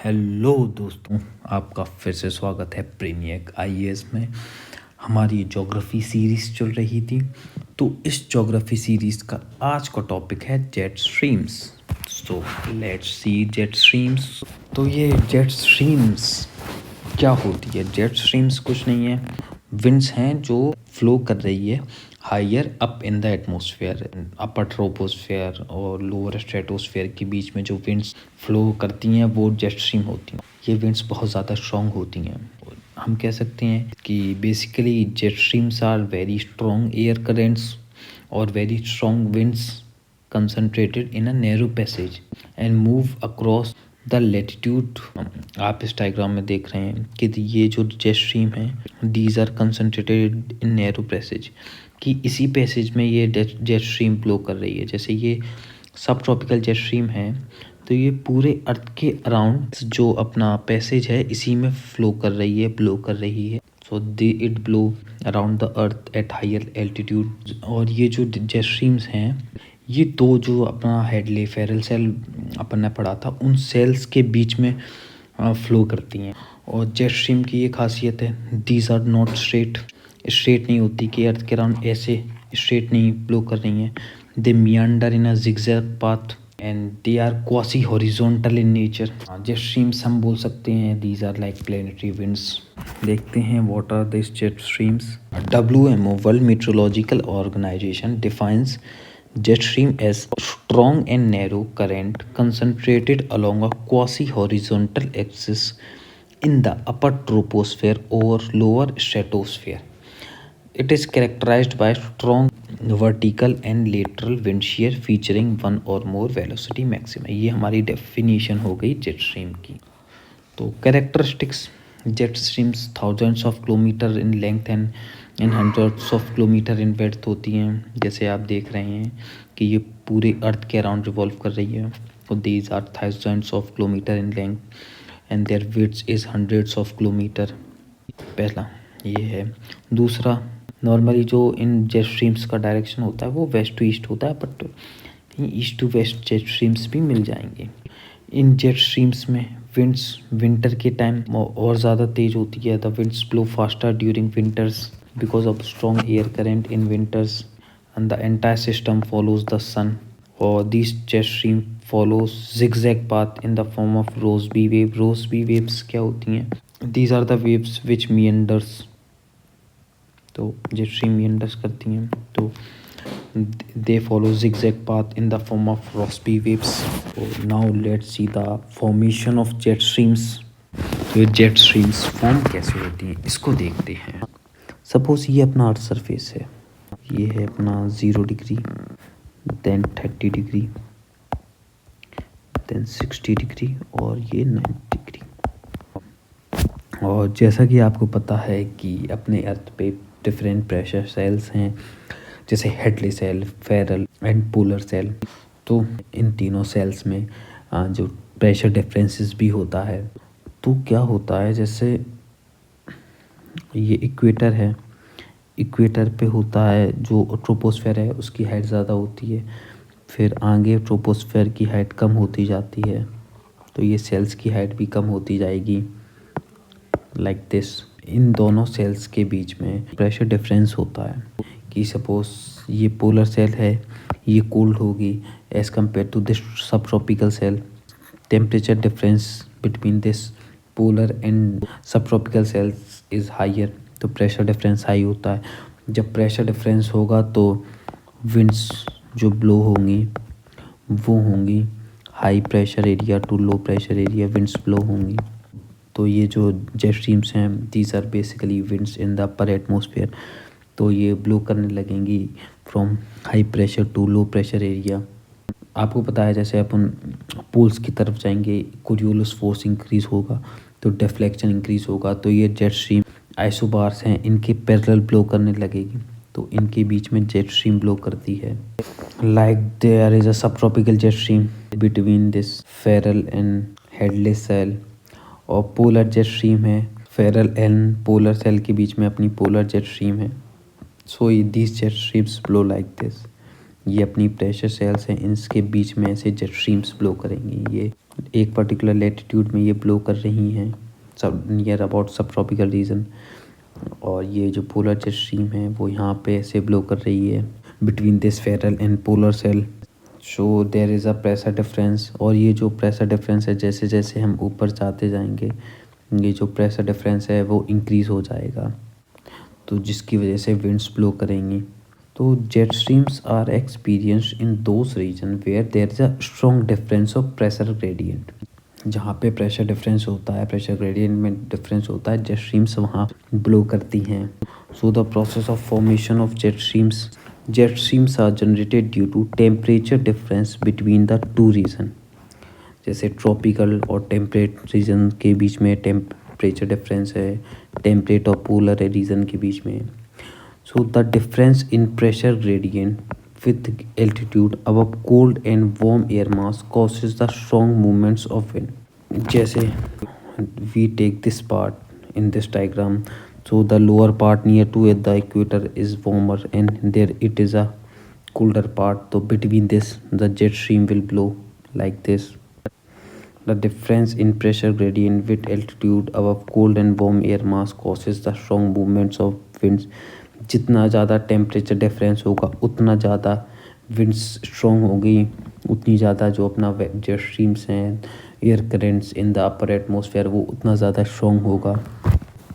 Hello दोस्तों, आपका फिर से स्वागत है प्रीमियर आईएएस में। हमारी ज्योग्राफी सीरीज़ चल रही थी, तो इस ज्योग्राफी सीरीज़ का आज का टॉपिक है jet streams. So let's see jet streams. तो ये जेट स्ट्रीम्स क्या होती है? जेट स्ट्रीम्स कुछ नहीं है, विंड्स हैं जो फ्लो कर रही है higher up in the atmosphere, upper troposphere और लोअर स्ट्रेटोस्फेयर के बीच में जो विंड्स फ्लो करती हैं वो जेट स्ट्रीम होती हैं। ये विंड्स बहुत ज़्यादा स्ट्रॉन्ग होती हैं। हम कह सकते हैं कि basically jet streams are very strong air currents और very strong winds concentrated in a narrow passage and move across the latitude. आप इस डायग्राम में देख रहे हैं कि ये जो जेट स्ट्रीम है these are concentrated in narrow passage, कि इसी पैसेज में ये जेट स्ट्रीम फ्लो कर रही है। जैसे ये सब ट्रॉपिकल जेट स्ट्रीम है तो ये पूरे अर्थ के अराउंड जो अपना पैसेज है इसी में फ्लो कर रही है, ब्लो कर रही है। So it blow around the earth at higher altitude. और ये जो जेट स्ट्रीम्स हैं ये दो जो अपना हेडले फेरल सेल अपन ने पढ़ा था उन सेल्स के बीच में फ्लो करती हैं। और जेट स्ट्रीम की ये खासियत है, दीज आर नॉट स्ट्रेट नहीं होती कि अर्थ के अराउंड ऐसे स्ट्रेट नहीं फ्लो कर रही हैं। They meander in a zigzag path and they are quasi horizontal in nature. Jet streams हम बोल सकते हैं these are like planetary winds. देखते हैं what are this jet streams. WMO World Meteorological Organization defines jet stream as strong and narrow current concentrated along a quasi-horizontal axis in the upper troposphere or lower stratosphere. It is characterized by strong vertical and lateral wind shear featuring one or more velocity maxima। ये हमारी definition हो गई jet stream की। तो characteristics, jet streams thousands of kilometer in length and hundreds of kilometer in breadth होती हैं। जैसे आप देख रहे हैं कि ये पूरे अर्थ के अराउंड रिवॉल्व कर रही है। और these are thousands of kilometer in length and their width is hundreds of kilometer. पहला ये है। दूसरा, नॉर्मली जो इन जेट स्ट्रीम्स का डायरेक्शन होता है वो वेस्ट टू ईस्ट होता है, but east to west jet streams भी मिल जाएंगे। इन जेट स्ट्रीम्स में विंड्स विंटर के टाइम और ज़्यादा तेज़ होती है। The winds blow faster during winters because of strong air current in winters and the entire system follows the sun, or these jet stream follows zigzag path in the form of Rossby wave। Rossby waves क्या होती हैं? These are the waves which meanders। तो jet stream meanders करती हैं तो they follow zigzag path in the form of Rossby waves। So now let's see the formation of jet streams। तो jet streams form कैसे होती हैं इसको देखते हैं। सपोज ये अपना अर्थ सरफेस है, ये है अपना 0 degree, then 30 degree, then 60 degree और ये 90 डिग्री। और जैसा कि आपको पता है कि अपने अर्थ पे डिफरेंट प्रेशर सेल्स हैं, जैसे Hadley cell, Ferrel and polar cell. तो इन तीनों सेल्स में जो प्रेशर डिफरेंसेस भी होता है। तो क्या होता है, जैसे ये इक्वेटर है, इक्वेटर पे होता है जो ट्रोपोस्फेयर है उसकी हाइट ज़्यादा होती है, फिर आगे ट्रोपोस्फेयर की हाइट कम होती जाती है, तो ये सेल्स की हाइट भी कम होती जाएगी लाइक दिस। इन दोनों सेल्स के बीच में प्रेशर डिफरेंस होता है कि सपोज ये पोलर सेल है, ये कोल्ड होगी as compare to this subtropical cell. Temperature difference between this polar and subtropical cells is higher, तो प्रेशर डिफरेंस हाई होता है। जब प्रेशर डिफरेंस होगा तो विंड्स जो ब्लो होंगी वो होंगी high pressure area to low pressure area winds blow होंगी। तो ये जो जेट स्ट्रीम्स हैं these are basically winds in the upper atmosphere, तो ये ब्लो करने लगेंगी from high pressure to low pressure area. आपको पता है जैसे अपन पोल्स की तरफ जाएंगे कोरियोलिस फोर्स इंक्रीज़ होगा तो डिफ्लेक्शन इंक्रीज़ होगा, तो ये जेट स्ट्रीम आइसोबार्स हैं इनके पैरेलल ब्लो करने लगेगी, तो इनके बीच में जेट स्ट्रीम ब्लो करती है। Like there is a subtropical jet stream between this Ferrel and Hadley cell. और पोलर जेट स्ट्रीम है, फेरल एंड पोलर सेल के बीच में अपनी पोलर जेट स्ट्रीम है। So this jet streams blow like this. ये अपनी pressure cells हैं, इनके बीच में ऐसे जेट स्ट्रीम्स ब्लो करेंगी। ये एक पर्टिकुलर लैटिट्यूड में ये ब्लो कर रही हैं, सब नियर अबाउट सब ट्रॉपिकल रीजन। और ये जो पोलर जेट स्ट्रीम है वो यहाँ पे ऐसे ब्लो कर रही है between this Ferrel and polar cell. So there is a pressure difference, और ये जो प्रेशर डिफरेंस है जैसे जैसे हम ऊपर जाते जाएंगे ये जो प्रेशर डिफरेंस है वो इंक्रीज़ हो जाएगा, तो जिसकी वजह से विंड्स ब्लो करेंगी। तो jet streams are experienced in those region where there is a strong difference of pressure gradient. जहाँ पे प्रेशर डिफरेंस होता है, प्रेशर ग्रेडियंट में डिफरेंस होता है, जेट स्ट्रीम्स वहाँ ब्लो करती हैं। So the process of formation of jet streams are generated due to temperature difference between the two region. जैसे ट्रॉपिकल और टेम्परेट रीजन के बीच में टेम्परेचर डिफरेंस है, टेम्परेट और पोलर रीजन के बीच में। So the difference in pressure gradient with altitude above cold and warm air mass causes the strong movements of wind. जैसे we take this part in this diagram, so the lower part near to the equator is warmer and there it is a colder part, so between this the jet stream will blow like this. The difference in pressure gradient with altitude above cold and warm air mass causes the strong movements of winds. जितना ज़्यादा temperature difference होगा उतना ज़्यादा winds strong होगी, उतनी ज़्यादा जो अपना जेट स्ट्रीम्स हैं, air currents in the upper atmosphere वो उतना ज़्यादा स्ट्रॉन्ग होगा।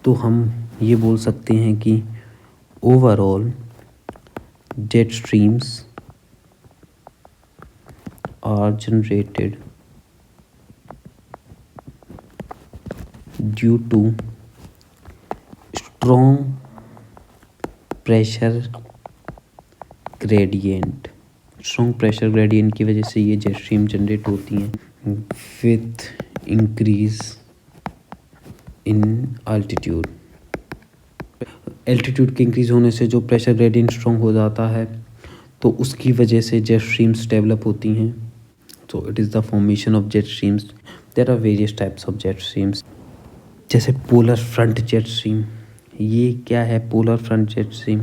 तो हम ये बोल सकते हैं कि overall jet streams are generated due to strong pressure gradient. Strong pressure gradient की वजह से ये जेट स्ट्रीम जनरेट होती हैं with increase in altitude. Altitude के इंक्रीज होने से जो प्रेशर ग्रेडियंट स्ट्रॉन्ग हो जाता है तो उसकी वजह से जेट स्ट्रीम्स डेवलप होती हैं। So it is the formation of jet streams. There are various types of jet streams, जैसे पोलर फ्रंट जेट स्ट्रीम। ये क्या है polar front jet stream?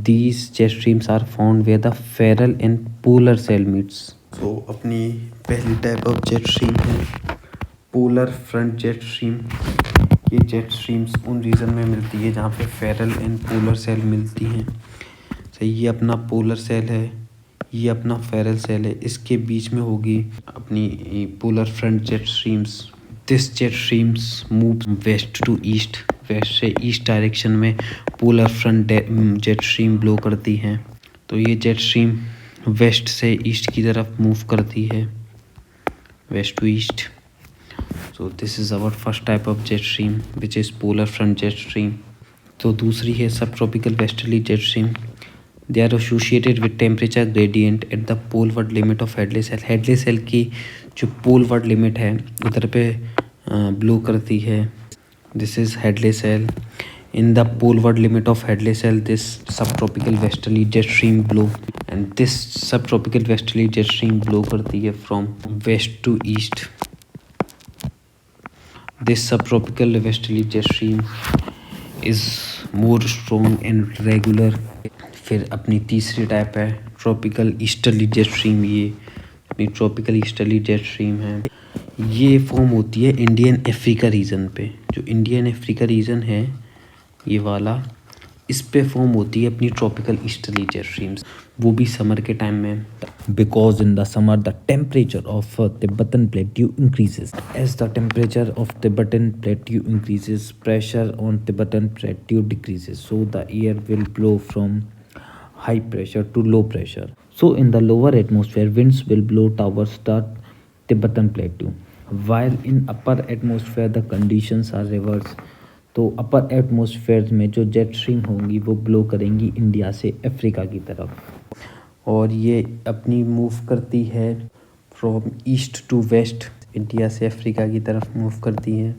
These jet streams are found where the ferrule and polar cell meets. So अपनी पहली type of jet stream है polar front jet stream. ये jet streams उन reason में मिलती है जहाँ पे फेरल एंड पोलर सेल मिलती हैं। सही, ये अपना पोलर सेल है, ये अपना फेरल सेल है, इसके बीच में होगी अपनी polar front jet streams. This jet streams move west to east, west से ईस्ट डायरेक्शन में polar front jet stream blow करती है। तो ये जेट स्ट्रीम वेस्ट से ईस्ट की तरफ मूव करती है, west to east. So this is our first type of jet stream which is polar front jet stream. तो दूसरी है subtropical westerly jet stream. They are associated with temperature gradient at the poleward limit of Hadley cell. Hadley cell की जो पोलवर्ड limit है उधर पे blow करती है। This is Hadley cell. In the poleward limit of Hadley cell, this subtropical westerly jet stream blow, and this subtropical westerly jet stream blow करती है from west to east. This subtropical westerly jet stream is more strong and regular. फिर अपनी तीसरी type है tropical easterly jet stream. ये अपनी tropical easterly jet stream है। ये फॉर्म होती है इंडियन अफ्रीका रीजन पे। जो इंडियन अफ्रीका रीजन है ये वाला, इस पे फॉर्म होती है अपनी ट्रॉपिकल ईस्टर्ली जेट स्ट्रीम्स, वो भी समर के टाइम में। Because in the summer the temperature of Tibetan plateau increases. As the temperature of Tibetan plateau increases, pressure on Tibetan plateau decreases, so the air will blow from high pressure to low pressure. So in the lower atmosphere, winds will blow towards the Tibetan plateau, while in upper atmosphere the conditions are reverse. तो upper atmosphere में जो jet stream होंगी वो blow करेंगी India से Africa की तरफ, और ये अपनी मूव करती है from east to west, India से अफ्रीका की तरफ मूव करती है।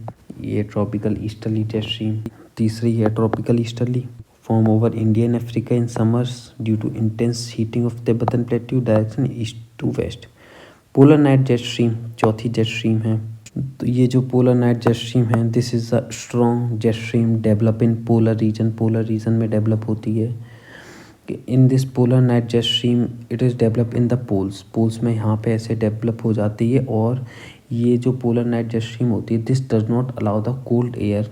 ये ट्रॉपिकल ईस्टर्ली जेट स्ट्रीम। तीसरी है tropical easterly, form over Indian Africa in summers due to intense heating of Tibetan Plateau direction east to west. Polar night jet stream चौथी jet stream है। तो ये जो पोलर नाइट जेट स्ट्रीम है, this is a strong jet stream develop in polar region. Polar region में develop होती है। In this polar night jet stream it is develop in the poles. Poles में यहाँ पे ऐसे डेवलप हो जाती है और ये जो पोलर नाइट जेट स्ट्रीम होती है, this does not allow the cold air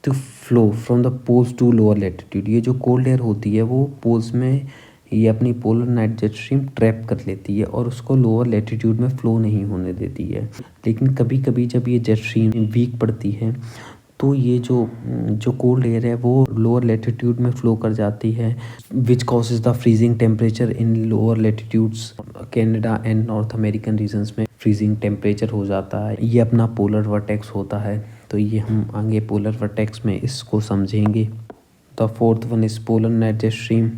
to flow from the poles to lower latitude. ये जो कोल्ड एयर होती है वो पोल्स में ये अपनी polar night jet stream trap कर लेती है और उसको लोअर लेटीट्यूड में फ़्लो नहीं होने देती है। लेकिन कभी कभी जब ये जेट स्ट्रीम वीक पड़ती है तो ये जो कोल्ड एयर है वो लोअर लेटीट्यूड में फ़्लो कर जाती है, which causes the freezing temperature in lower latitudes. Canada and North American regions में फ्रीजिंग टेम्परेचर हो जाता है। ये अपना पोलर वर्टेक्स होता है। तो ये हम आगे पोलर वर्टेक्स में इसको समझेंगे। The fourth one is polar night jet stream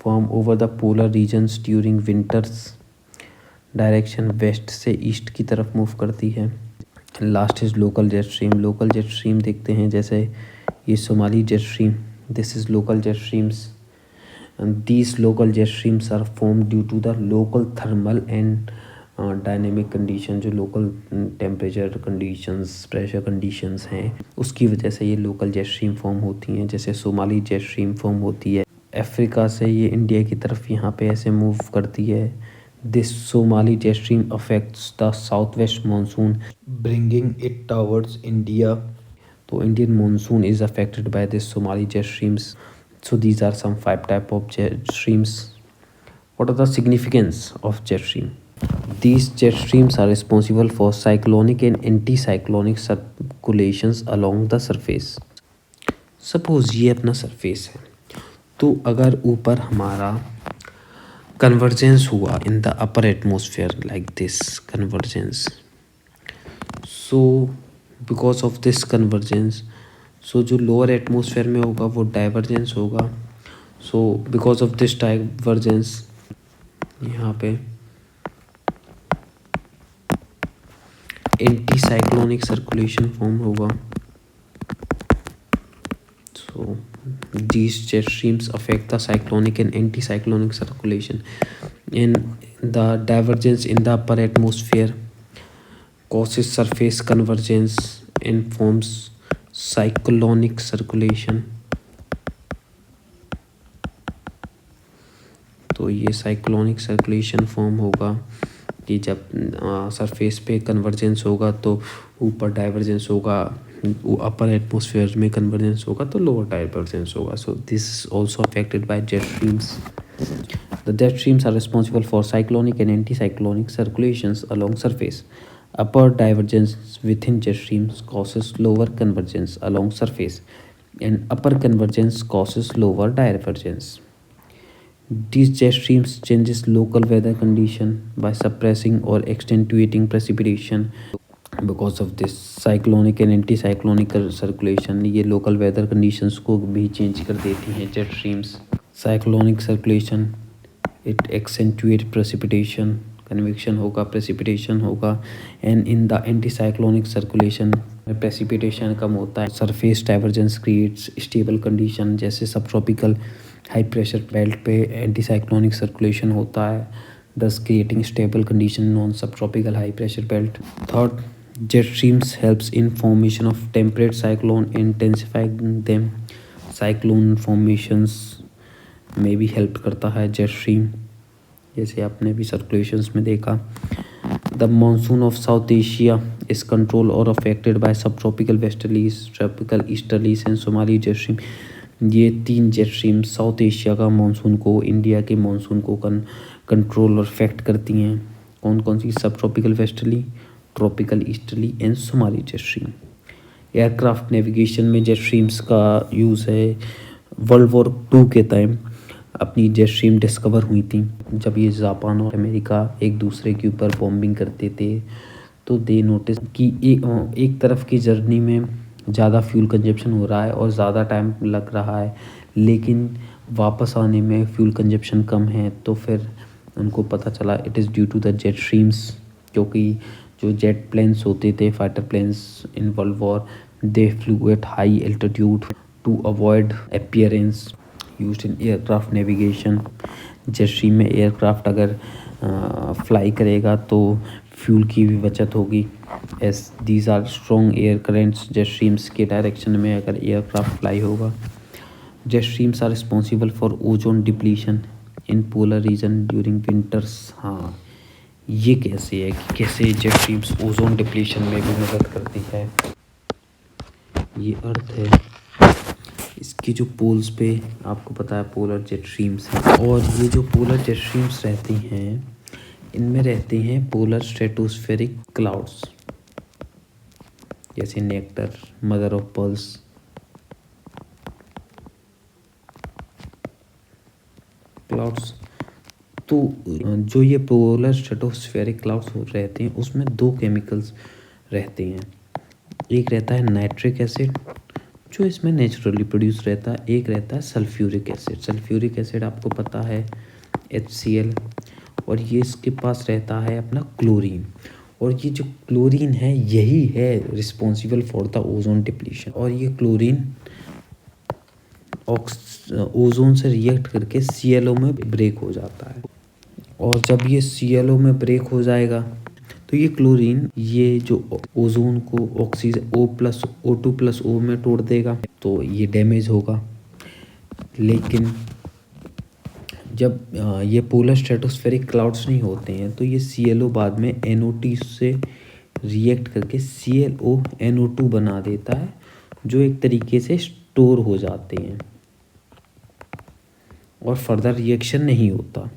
form over the polar regions during winters. Direction west से ईस्ट की तरफ मूव करती है। Last is local jet stream. Local jet stream देखते हैं, जैसे ये Somali jet stream, this is local jet streams. These local jet streams are form due to the local thermal and dynamic condition. जो local temperature conditions, pressure conditions हैं, उसकी वजह से ये लोकल जेट स्ट्रीम फॉर्म होती हैं। जैसे Somali jet stream form होती है अफ्रीका से, ये इंडिया की तरफ यहाँ पे ऐसे मूव करती है। This Somali jet stream affects the south west monsoon bringing it towards India. तो Indian monsoon is affected by this Somali jet streams. So these are some 5 type of jet streams. What are the significance of jet stream? These jet streams are responsible for cyclonic and anticyclonic circulations along the surface. Suppose ये अपना surface है, तो अगर ऊपर हमारा convergence हुआ in the upper atmosphere like this convergence, so because of this convergence, सो जो lower atmosphere में होगा वो डाइवर्जेंस होगा। So because of this divergence यहाँ पे एंटी साइक्लोनिक सर्कुलेशन फॉर्म होगा। So these jet streams affect the cyclonic and anti cyclonic circulation in the divergence in the upper atmosphere causes surface convergence and forms cyclonic circulation. तो ये cyclonic circulation form होगा कि जब surface पे convergence होगा तो ऊपर डाइवर्जेंस होगा, अपर एटमॉस्फेयर में कन्वर्जेंस होगा तो लोअर डाइवर्जेंस होगा। So this is also affected by jet streams. The jet streams are responsible for cyclonic and anticyclonic circulations along surface. Upper divergence within jet streams causes lower convergence along surface, and upper convergence causes lower divergence. These jet streams changes local weather condition by suppressing or extenuating precipitation. Because of this cyclonic and anticyclonic circulation, ये local weather conditions को भी change कर देती हैं jet streams. Cyclonic circulation, it accentuates precipitation, convection होगा, precipitation होगा। And in the anti cyclonic circulation में precipitation कम होता है। Surface divergence creates stable condition, जैसे सब ट्रॉपिकल हाई प्रेशर बेल्ट पे एंटी साइक्लोनिक सर्कुलेशन होता है, दस क्रिएटिंग स्टेबल कंडीशन नॉन सब tropical high pressure belt. Third, jet streams helps in formation of temperate cyclone, intensifying them. Cyclone formations में भी help करता है जेट स्ट्रीम, जैसे आपने भी सर्कुलेशंस में देखा। The monsoon of south Asia is control और अफेक्टेड बाय सब tropical westerlies, tropical easterlies and Somali jet stream. ये 3 जेट स्ट्रीम साउथ एशिया का मानसून को, इंडिया के मानसून को कंट्रोल और अफेक्ट करती हैं। कौन कौन सी? सब tropical westerly, tropical easterly and Somali jet stream. Aircraft navigation में जेट स्ट्रीम्स का यूज़ है। वर्ल्ड वॉर 2 के टाइम अपनी जेट स्ट्रीम डिस्कवर हुई थी, जब ये जापान और अमेरिका एक दूसरे के ऊपर बॉम्बिंग करते थे, तो दे नोटिस कि एक तरफ की जर्नी में ज़्यादा फ्यूल कंजप्शन हो रहा है और ज़्यादा टाइम लग रहा है, लेकिन वापस आने में फ्यूल कंजप्शन कम है। तो फिर उनको पता चला it is due to the jet streams, क्योंकि जो जेट प्लेन्स होते थे, fighter planes in world war, they flew at high altitude to avoid appearance used in aircraft navigation. Jet stream में एयरक्राफ्ट अगर फ्लाई करेगा तो फ्यूल की भी बचत होगी। As these are strong air currents, jet streams के डायरेक्शन में अगर एयरक्राफ्ट फ्लाई होगा। Jet streams are responsible for ozone depletion in polar reason during winters. हाँ, ये कैसे है कि कैसे जेट स्ट्रीम्स ओजोन डिप्लीशन में भी मदद करती है। ये अर्थ है, इसकी जो पोल्स पे आपको पता है पोलर जेट स्ट्रीम्स हैं, और ये जो पोलर जेट स्ट्रीम्स रहती हैं इनमें रहते हैं पोलर स्ट्रेटोस्फेरिक क्लाउड्स, जैसे nectar, mother of pearls. Clouds तो जो ये पोलर स्ट्रेटोस्फेरिक क्लाउड्स रहते हैं उसमें दो केमिकल्स रहते हैं। एक रहता है नाइट्रिक एसिड जो इसमें नेचुरली प्रोड्यूस रहता है, एक रहता है सल्फ्यूरिक एसिड। सल्फ्यूरिक एसिड आपको पता है HCl, और ये इसके पास रहता है अपना क्लोरीन। और ये जो क्लोरीन है यही है responsible for the ozone depletion. और ये क्लोरीन ओजोन से रिएक्ट करके ClO में ब्रेक हो जाता है, और जब ये ClO में ब्रेक हो जाएगा तो ये क्लोरीन ये जो ओजोन को ऑक्सीजन O+O2+O में तोड़ देगा, तो ये डैमेज होगा। लेकिन जब ये पोलर स्ट्रेटोस्फेरिक क्लाउड्स नहीं होते हैं तो ये ClO बाद में NO2 से रिएक्ट करके ClONO2 बना देता है, जो एक तरीके से स्टोर हो जाते हैं और फर्दर रिएक्शन नहीं होता।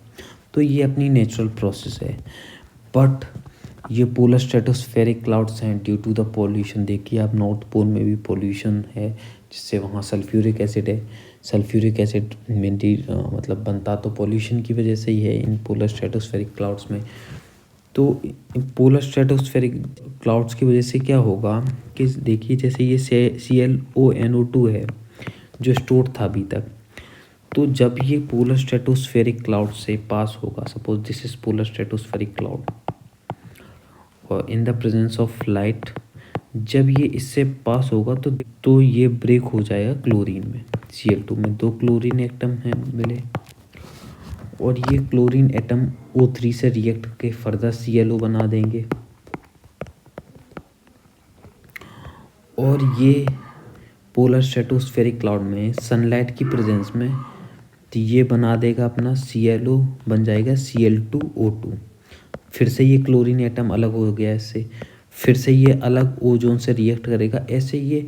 तो ये अपनी नेचुरल प्रोसेस है। बट ये पोलर स्ट्रेटोस्फेरिक क्लाउड्स हैं ड्यू टू द पॉल्यूशन। देखिए आप नॉर्थ पोल में भी पॉल्यूशन है जिससे वहाँ सल्फ्यूरिक एसिड है। सल्फ्यूरिक एसिड मेनली मतलब बनता तो पॉल्यूशन की वजह से ही है इन पोलर स्ट्रेटोस्फेरिक क्लाउड्स में। तो पोलर स्ट्रेटोस्फेरिक क्लाउड्स की वजह से क्या होगा कि देखिए जैसे ये ClONO2 है जो स्टोर था अभी तक, तो जब ये पोलर स्ट्रेटोस्फेरिक क्लाउड से पास होगा, suppose this is polar stratospheric cloud, और in the presence of light जब ये इससे पास होगा तो ये ब्रेक हो जाएगा क्लोरीन में। Cl2 में दो क्लोरीन एटम हैं मिले, और ये क्लोरीन एटम O3 से रिएक्ट करके फर्दर ClO बना देंगे, और ये पोलर स्ट्रेटोस्फेरिक क्लाउड में सनलाइट की प्रेजेंस में तो ये बना देगा अपना ClO बन जाएगा Cl2O2। फिर से ये क्लोरीन एटम अलग हो गया इससे, फिर से ये अलग ओजोन से रिएक्ट करेगा। ऐसे ये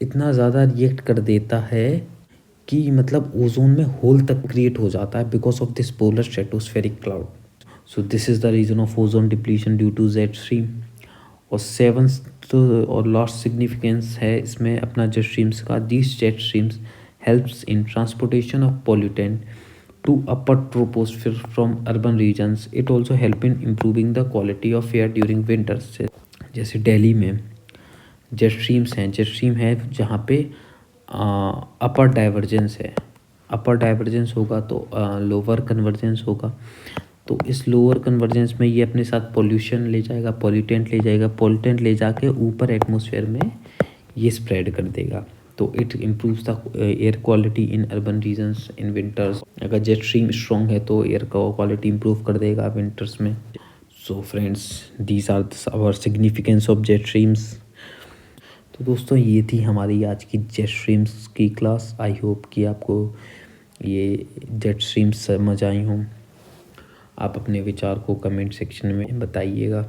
इतना ज़्यादा रिएक्ट कर देता है कि मतलब ओजोन में होल तक क्रिएट हो जाता है because of this polar stratospheric cloud. So this is the reason of ozone depletion due to jet stream. और सेवंथ और लास्ट सिग्निफिकेंस है इसमें अपना जेट स्ट्रीम्स का, this jet streams helps in transportation of pollutant to upper troposphere from urban regions. It also help in improving the quality of air during winters। जैसे दिल्ली में jet streams हैं, jet stream है जहाँ पे अपर divergence है, अपर divergence होगा तो lower convergence होगा। तो इस लोअर कन्वर्जेंस में ये अपने साथ पॉल्यूशन ले जाएगा, पॉल्यूटेंट ले जाएगा, पॉल्यूटेंट ले जाके ऊपर एटमॉस्फेयर में ये स्प्रेड कर देगा। तो it improves the air quality in urban regions in winters. अगर जेट स्ट्रीम स्ट्रॉन्ग है तो एयर का क्वालिटी इम्प्रूव कर देगा विंटर्स में। So friends, these are our significance of jet streams. तो दोस्तों ये थी हमारी आज की जेट स्ट्रीम्स की क्लास। आई होप कि आपको ये जेट स्ट्रीम्स समझ आई हों। आप अपने विचार को कमेंट सेक्शन में बताइएगा।